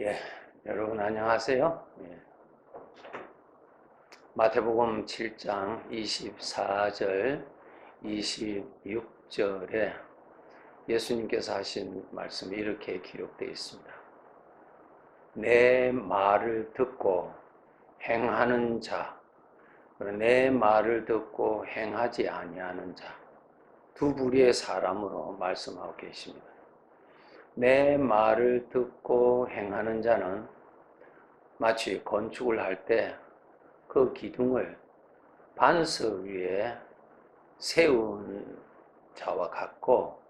예, 여러분 안녕하세요. 예. 마태복음 7장 24절, 26절에 예수님께서 하신 말씀이 이렇게 기록되어 있습니다. 내 말을 듣고 행하는 자, 내 말을 듣고 행하지 아니하는 자, 두 부류의 사람으로 말씀하고 계십니다. 내 말을 듣고 행하는 자는 마치 건축을 할 때 그 기둥을 반석 위에 세운 자와 같고,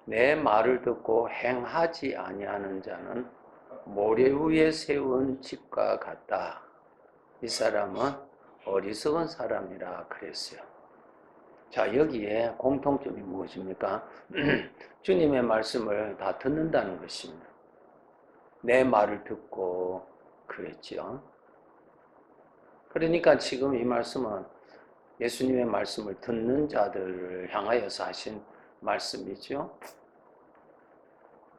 내 말을 듣고 행하지 아니하는 자는 모래 위에 세운 집과 같다. 이 사람은 어리석은 사람이라 그랬어요. 자, 여기에 공통점이 무엇입니까? 주님의 말씀을 다 듣는다는 것입니다. 내 말을 듣고 그랬죠. 그러니까 지금 이 말씀은 예수님의 말씀을 듣는 자들을 향하여서 하신 말씀이죠.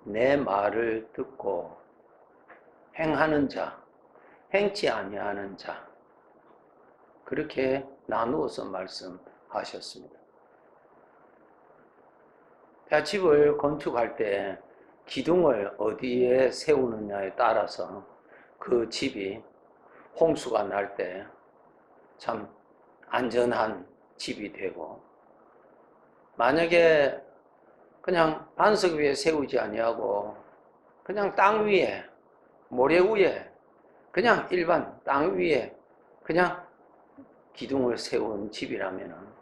내 말을 듣고 행하는 자, 행치 아니하는 자, 그렇게 나누어서 말씀하셨습니다. 자, 집을 건축할 때 기둥을 어디에 세우느냐에 따라서 그 집이 홍수가 날 때 참 안전한 집이 되고, 만약에 그냥 반석 위에 세우지 아니하고 그냥 땅 위에, 모래 위에, 그냥 일반 땅 위에 그냥 기둥을 세운 집이라면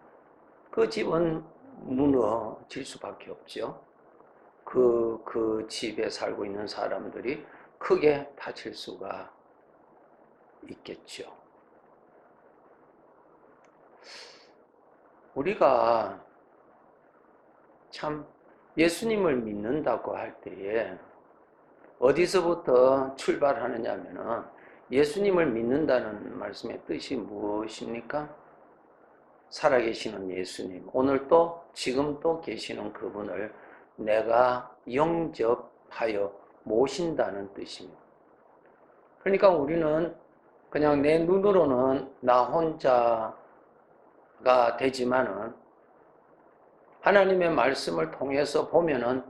그 집은 무너질 수밖에 없죠. 그 집에 살고 있는 사람들이 크게 다칠 수가 있겠죠. 우리가 참 예수님을 믿는다고 할 때에 어디서부터 출발하느냐 하면은, 예수님을 믿는다는 말씀의 뜻이 무엇입니까? 살아계시는 예수님, 오늘도 지금도 계시는 그분을 내가 영접하여 모신다는 뜻입니다. 그러니까 우리는 그냥 내 눈으로는 나 혼자가 되지만은 하나님의 말씀을 통해서 보면은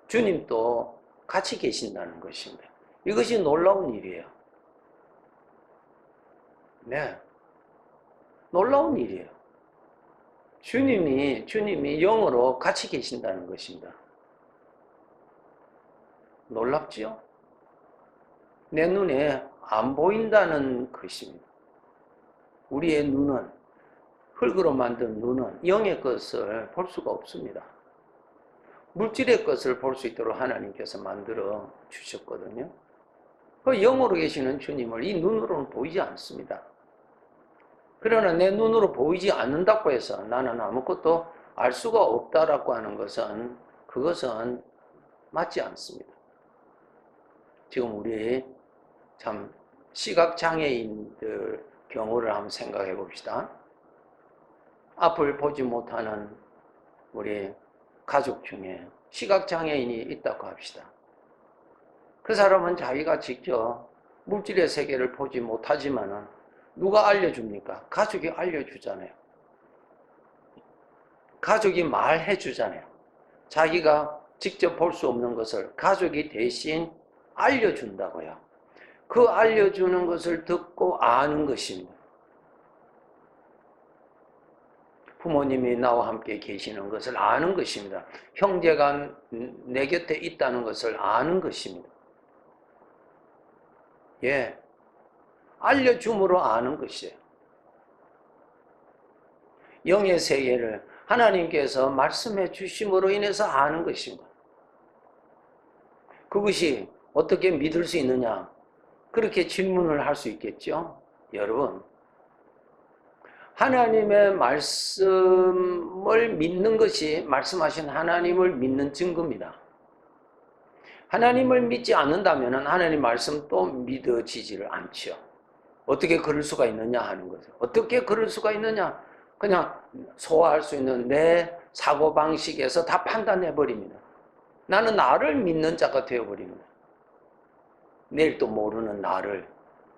주님도 같이 계신다는 것입니다. 이것이 놀라운 일이에요. 네. 놀라운 일이에요. 주님이 영으로 같이 계신다는 것입니다. 놀랍지요? 내 눈에 안 보인다는 것입니다. 우리의 눈은, 흙으로 만든 눈은 영의 것을 볼 수가 없습니다. 물질의 것을 볼 수 있도록 하나님께서 만들어 주셨거든요. 그 영으로 계시는 주님을 이 눈으로는 보이지 않습니다. 그러나 내 눈으로 보이지 않는다고 해서 나는 아무것도 알 수가 없다라고 하는 것은, 그것은 맞지 않습니다. 지금 우리 참 시각장애인들 경우를 한번 생각해 봅시다. 앞을 보지 못하는 우리 가족 중에 시각장애인이 있다고 합시다. 그 사람은 자기가 직접 물질의 세계를 보지 못하지만은 누가 알려줍니까? 가족이 알려주잖아요. 가족이 말해 주잖아요. 자기가 직접 볼 수 없는 것을 가족이 대신 알려준다고요. 그 알려주는 것을 듣고 아는 것입니다. 부모님이 나와 함께 계시는 것을 아는 것입니다. 형제가 내 곁에 있다는 것을 아는 것입니다. 예, 알려줌으로 아는 것이에요. 영의 세계를 하나님께서 말씀해 주심으로 인해서 아는 것입니다. 그것이 어떻게 믿을 수 있느냐? 그렇게 질문을 할 수 있겠죠? 여러분, 하나님의 말씀을 믿는 것이 말씀하신 하나님을 믿는 증거입니다. 하나님을 믿지 않는다면 하나님 말씀도 믿어지지를 않죠. 어떻게 그럴 수가 있느냐 하는 거죠. 어떻게 그럴 수가 있느냐? 그냥 소화할 수 있는 내 사고방식에서 다 판단해버립니다. 나는 나를 믿는 자가 되어버립니다. 내일도 모르는 나를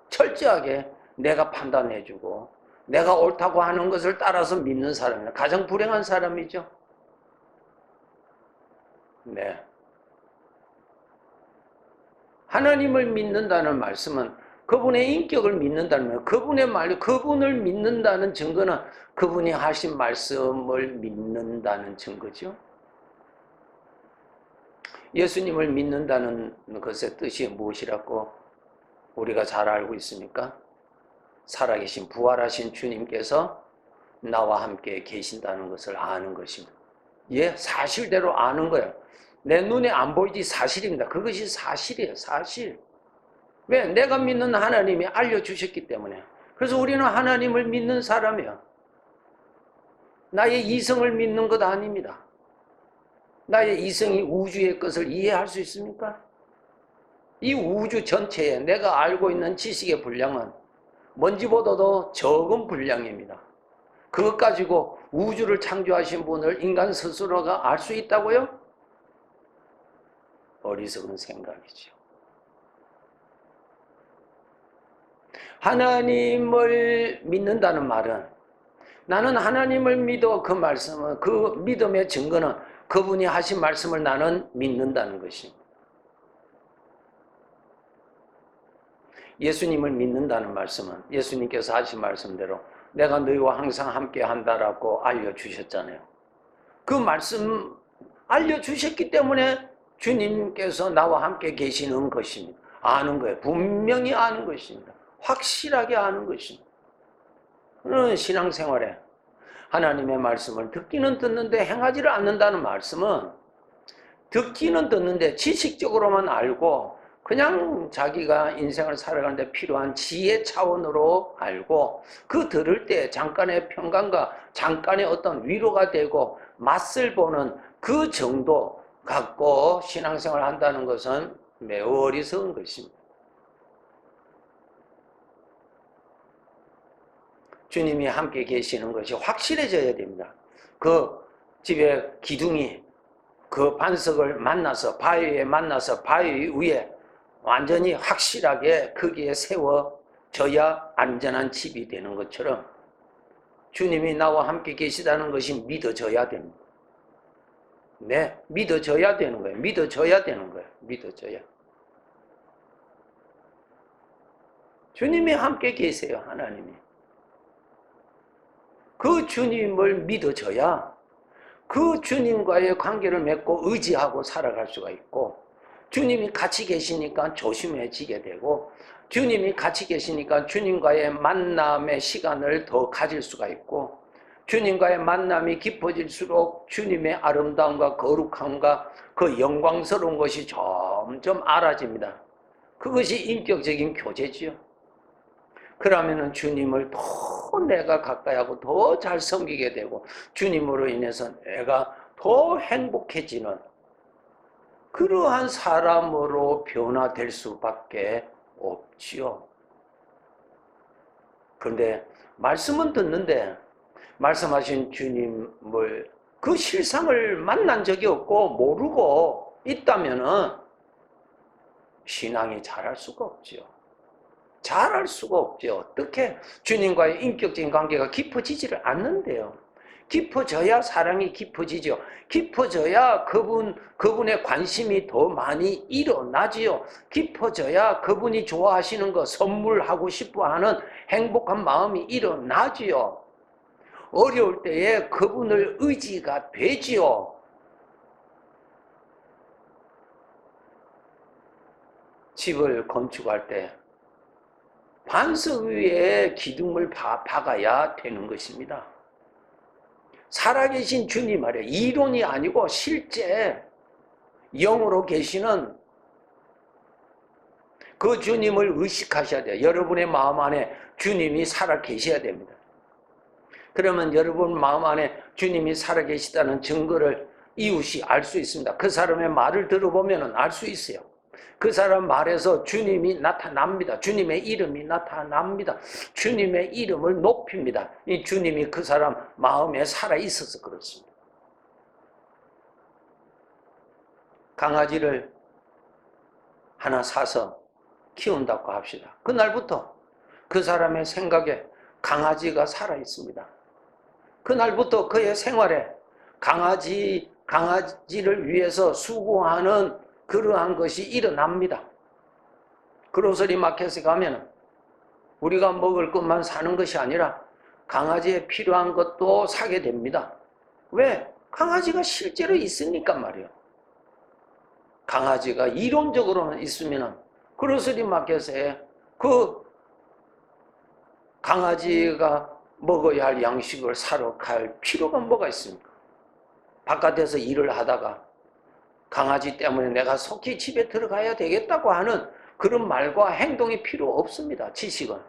철저하게 내가 판단해주고 내가 옳다고 하는 것을 따라서 믿는 사람이나 가장 불행한 사람이죠. 네. 하나님을 믿는다는 말씀은 그분의 인격을 믿는다는 말, 그분을 믿는다는 증거는 그분이 하신 말씀을 믿는다는 증거죠. 예수님을 믿는다는 것의 뜻이 무엇이라고 우리가 잘 알고 있습니까? 살아계신 부활하신 주님께서 나와 함께 계신다는 것을 아는 것입니다. 예, 사실대로 아는 거예요. 내 눈에 안 보이지 사실입니다. 그것이 사실이에요. 사실. 왜? 내가 믿는 하나님이 알려주셨기 때문에. 그래서 우리는 하나님을 믿는 사람이에요. 나의 이성을 믿는 것 아닙니다. 나의 이성이 우주의 것을 이해할 수 있습니까? 이 우주 전체에 내가 알고 있는 지식의 분량은 먼지보다도 적은 분량입니다. 그것 가지고 우주를 창조하신 분을 인간 스스로가 알 수 있다고요? 어리석은 생각이죠. 하나님을 믿는다는 말은 나는 하나님을 믿어 그 말씀은 그 믿음의 증거는 그분이 하신 말씀을 나는 믿는다는 것입니다. 예수님을 믿는다는 말씀은 예수님께서 하신 말씀대로 내가 너희와 항상 함께 한다라고 알려주셨잖아요. 그 말씀 알려주셨기 때문에 주님께서 나와 함께 계시는 것입니다. 아는 거예요. 분명히 아는 것입니다. 확실하게 아는 것입니다. 그런 신앙생활에 하나님의 말씀을 듣기는 듣는데 행하지를 않는다는 말씀은 듣기는 듣는데 지식적으로만 알고 그냥 자기가 인생을 살아가는데 필요한 지혜 차원으로 알고 그 들을 때 잠깐의 평강과 잠깐의 어떤 위로가 되고 맛을 보는 그 정도 갖고 신앙생활을 한다는 것은 매우 어리석은 것입니다. 주님이 함께 계시는 것이 확실해져야 됩니다. 그 집에 기둥이 그 반석을 만나서 바위에 만나서 바위 위에 완전히 확실하게 거기에 세워져야 안전한 집이 되는 것처럼 주님이 나와 함께 계시다는 것이 믿어져야 됩니다. 네, 믿어져야 되는 거예요. 믿어져야 되는 거예요. 믿어져야. 주님이 함께 계세요. 하나님이. 그 주님을 믿어져야 그 주님과의 관계를 맺고 의지하고 살아갈 수가 있고 주님이 같이 계시니까 조심해지게 되고 주님이 같이 계시니까 주님과의 만남의 시간을 더 가질 수가 있고 주님과의 만남이 깊어질수록 주님의 아름다움과 거룩함과 그 영광스러운 것이 점점 알아집니다. 그것이 인격적인 교제지요. 그러면은 주님을 더 내가 가까이 하고 더 잘 섬기게 되고 주님으로 인해서 내가 더 행복해지는 그러한 사람으로 변화될 수밖에 없지요. 그런데 말씀은 듣는데 말씀하신 주님을 그 실상을 만난 적이 없고 모르고 있다면은 신앙이 자랄 수가 없지요. 잘할 수가 없죠. 어떻게 주님과의 인격적인 관계가 깊어지지를 않는데요. 깊어져야 사랑이 깊어지죠. 깊어져야 그분의 관심이 더 많이 일어나지요. 깊어져야 그분이 좋아하시는 거 선물하고 싶어 하는 행복한 마음이 일어나지요. 어려울 때에 그분을 의지가 되지요. 집을 건축할 때 반석 위에 기둥을 박아야 되는 것입니다. 살아계신 주님 아래 이론이 아니고 실제 영으로 계시는 그 주님을 의식하셔야 돼요. 여러분의 마음 안에 주님이 살아 계셔야 됩니다. 그러면 여러분 마음 안에 주님이 살아 계시다는 증거를 이웃이 알 수 있습니다. 그 사람의 말을 들어보면 알 수 있어요. 그 사람 말에서 주님이 나타납니다. 주님의 이름이 나타납니다. 주님의 이름을 높입니다. 이 주님이 그 사람 마음에 살아있어서 그렇습니다. 강아지를 하나 사서 키운다고 합시다. 그날부터 그 사람의 생각에 강아지가 살아 있습니다. 그날부터 그의 생활에 강아지를 위해서 수고하는 그러한 것이 일어납니다. 그로서리 마켓에 가면 우리가 먹을 것만 사는 것이 아니라 강아지에 필요한 것도 사게 됩니다. 왜? 강아지가 실제로 있으니까 말이에요. 강아지가 이론적으로는 있으면 그로서리 마켓에 그 강아지가 먹어야 할 양식을 사러 갈 필요가 뭐가 있습니까? 바깥에서 일을 하다가 강아지 때문에 내가 속히 집에 들어가야 되겠다고 하는 그런 말과 행동이 필요 없습니다. 지식은.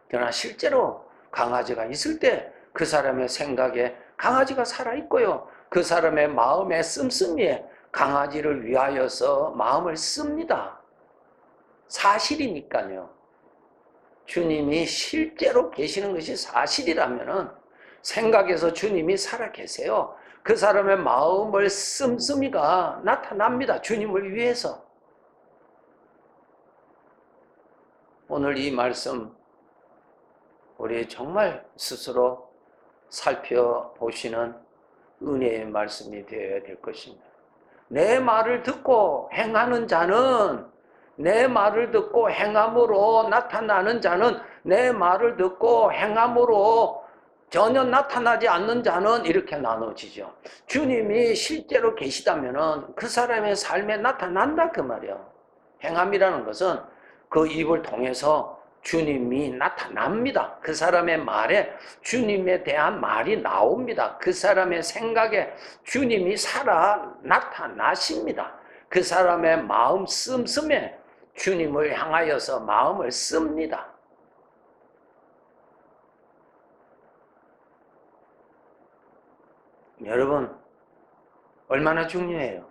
그러나 실제로 강아지가 있을 때 그 사람의 생각에 강아지가 살아있고요. 그 사람의 마음의 씀씀이에 강아지를 위하여서 마음을 씁니다. 사실이니까요. 주님이 실제로 계시는 것이 사실이라면 생각에서 주님이 살아 계세요. 그 사람의 마음을 씀씀이가 나타납니다. 주님을 위해서. 오늘 이 말씀 우리 정말 스스로 살펴보시는 은혜의 말씀이 되어야 될 것입니다. 내 말을 듣고 행하는 자는 내 말을 듣고 행함으로 나타나는 자는 내 말을 듣고 행함으로 전혀 나타나지 않는 자는 이렇게 나눠지죠. 주님이 실제로 계시다면 그 사람의 삶에 나타난다 그 말이에요. 행함이라는 것은 그 입을 통해서 주님이 나타납니다. 그 사람의 말에 주님에 대한 말이 나옵니다. 그 사람의 생각에 주님이 살아 나타나십니다. 그 사람의 마음 씀씀에 주님을 향하여서 마음을 씁니다. 여러분, 얼마나 중요해요.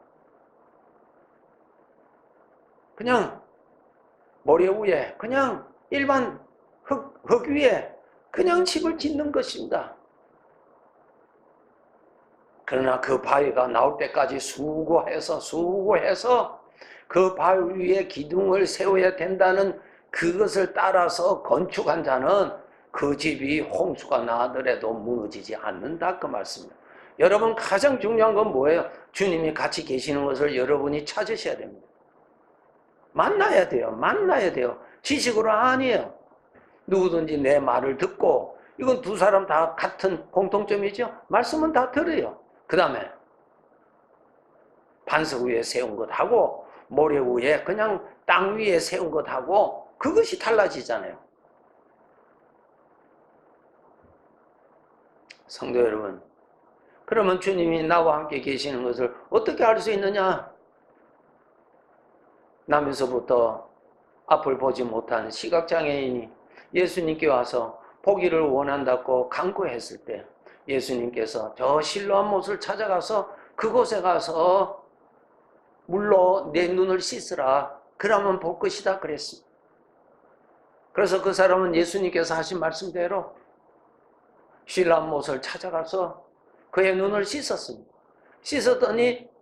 그냥 모래 위에, 그냥 일반 흙 위에 그냥 집을 짓는 것입니다. 그러나 그 바위가 나올 때까지 수고해서 그 바위 위에 기둥을 세워야 된다는 그것을 따라서 건축한 자는 그 집이 홍수가 나더라도 무너지지 않는다 그 말씀입니다. 여러분 가장 중요한 건 뭐예요? 주님이 같이 계시는 것을 여러분이 찾으셔야 됩니다. 만나야 돼요. 지식으로 아니에요. 누구든지 내 말을 듣고, 이건 두 사람 다 같은 공통점이죠. 말씀은 다 들어요. 그 다음에 반석 위에 세운 것하고 모래 위에 그냥 땅 위에 세운 것하고 그것이 달라지잖아요. 성도 여러분, 그러면 주님이 나와 함께 계시는 것을 어떻게 알 수 있느냐? 나면서부터 앞을 보지 못한 시각장애인이 예수님께 와서 보기를 원한다고 간구했을 때 예수님께서 저 실로암 못을 찾아가서 그곳에 가서 물로 내 눈을 씻으라. 그러면 볼 것이다 그랬습니다. 그래서 그 사람은 예수님께서 하신 말씀대로 실로암 못을 찾아가서 그의 눈을 씻었습니다. 씻었더니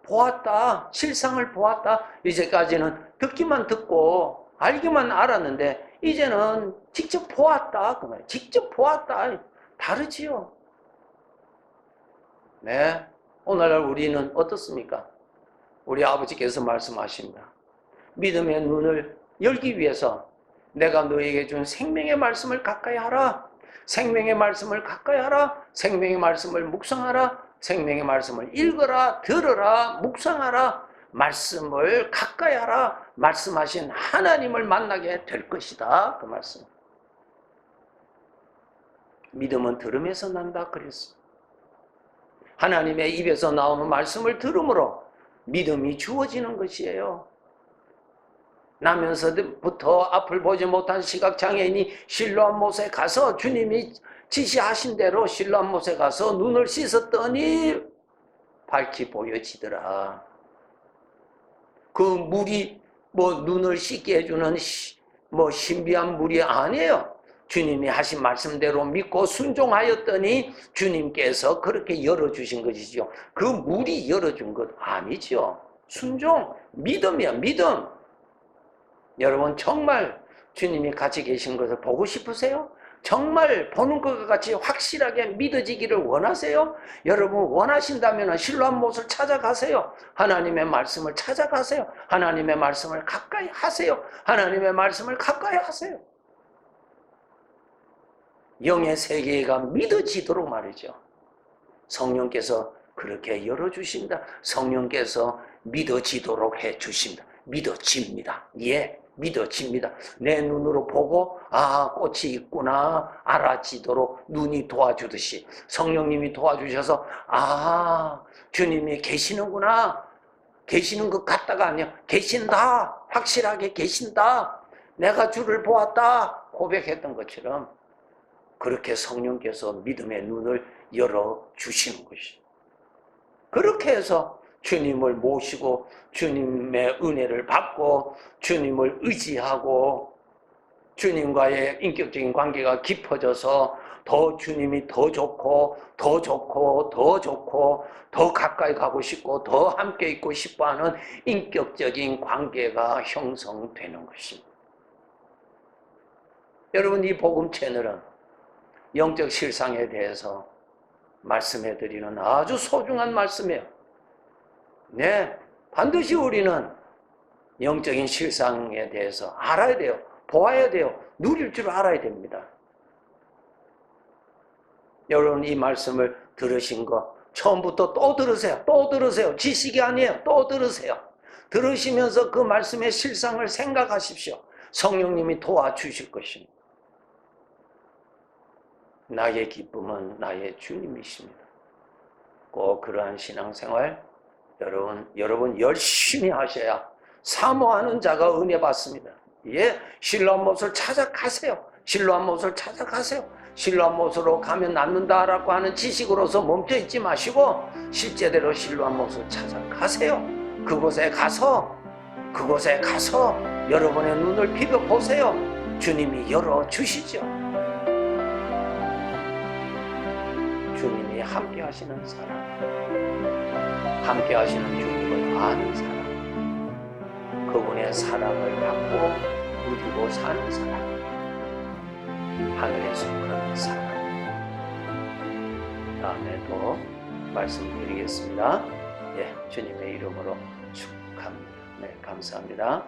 보았다. 실상을 보았다. 이제까지는 듣기만 듣고 알기만 알았는데 이제는 직접 보았다. 그 말이에요. 직접 보았다. 다르지요. 네. 오늘날 우리는 어떻습니까? 우리 아버지께서 말씀하십니다. 믿음의 눈을 열기 위해서 내가 너에게 준 생명의 말씀을 가까이 하라. 생명의 말씀을 가까이 하라. 생명의 말씀을 묵상하라. 생명의 말씀을 읽어라, 들어라, 묵상하라, 말씀을 가까이 하라, 말씀하신 하나님을 만나게 될 것이다. 그 말씀. 믿음은 들음에서 난다 그랬어. 하나님의 입에서 나오는 말씀을 들음으로 믿음이 주어지는 것이에요. 나면서부터 앞을 보지 못한 시각장애인이 실로암 못에 가서 주님이 지시하신 대로 실로암 못에 가서 눈을 씻었더니 밝히 보여지더라. 그 물이 눈을 씻게 해주는 신비한 물이 아니에요. 주님이 하신 말씀대로 믿고 순종하였더니 주님께서 그렇게 열어주신 것이죠. 그 물이 열어준 것 아니죠. 순종, 믿음이야, 믿음. 여러분 정말 주님이 같이 계신 것을 보고 싶으세요? 정말 보는 것과 같이 확실하게 믿어지기를 원하세요? 여러분 원하신다면 실로암 못을 찾아가세요. 하나님의 말씀을 찾아가세요. 하나님의 말씀을 가까이 하세요. 하나님의 말씀을 가까이 하세요. 영의 세계가 믿어지도록 말이죠. 성령께서 그렇게 열어주신다. 성령께서 믿어지도록 해주신다. 믿어집니다. 예, 믿어집니다. 내 눈으로 보고 꽃이 있구나 알아지도록 눈이 도와주듯이 성령님이 도와주셔서 주님이 계시는구나, 계시는 것 같다가 아니야, 계신다, 확실하게 계신다, 내가 주를 보았다 고백했던 것처럼 그렇게 성령께서 믿음의 눈을 열어주시는 것이죠. 그렇게 해서 주님을 모시고 주님의 은혜를 받고 주님을 의지하고 주님과의 인격적인 관계가 깊어져서 더 주님이 더 좋고 더 좋고 더 좋고 더 가까이 가고 싶고 더 함께 있고 싶어하는 인격적인 관계가 형성되는 것입니다. 여러분, 이 복음 채널은 영적 실상에 대해서 말씀해드리는 아주 소중한 말씀이에요. 네, 반드시 우리는 영적인 실상에 대해서 알아야 돼요. 보아야 돼요. 누릴 줄 알아야 됩니다. 여러분, 이 말씀을 들으신 거 처음부터 또 들으세요. 또 들으세요. 지식이 아니에요. 또 들으세요. 들으시면서 그 말씀의 실상을 생각하십시오. 성령님이 도와주실 것입니다. 나의 기쁨은 나의 주님이십니다. 꼭 그러한 신앙생활 여러분 열심히 하셔야 사모하는 자가 은혜 받습니다. 예, 실로암 못을 찾아가세요. 실로암 못을 찾아가세요. 실로암 못으로 가면 낫는다라고 하는 지식으로서 멈춰 있지 마시고 실제대로 실로암 못을 찾아가세요. 그곳에 가서 여러분의 눈을 비벼보세요. 주님이 열어주시죠. 주님이 함께 하시는 사람, 함께 하시는 주님을 아는 사람, 그분의 사랑을 받고 누리고 사는 사람, 하늘에 속한 사람. 다음에도 말씀드리겠습니다. 예, 주님의 이름으로 축복합니다. 네, 감사합니다.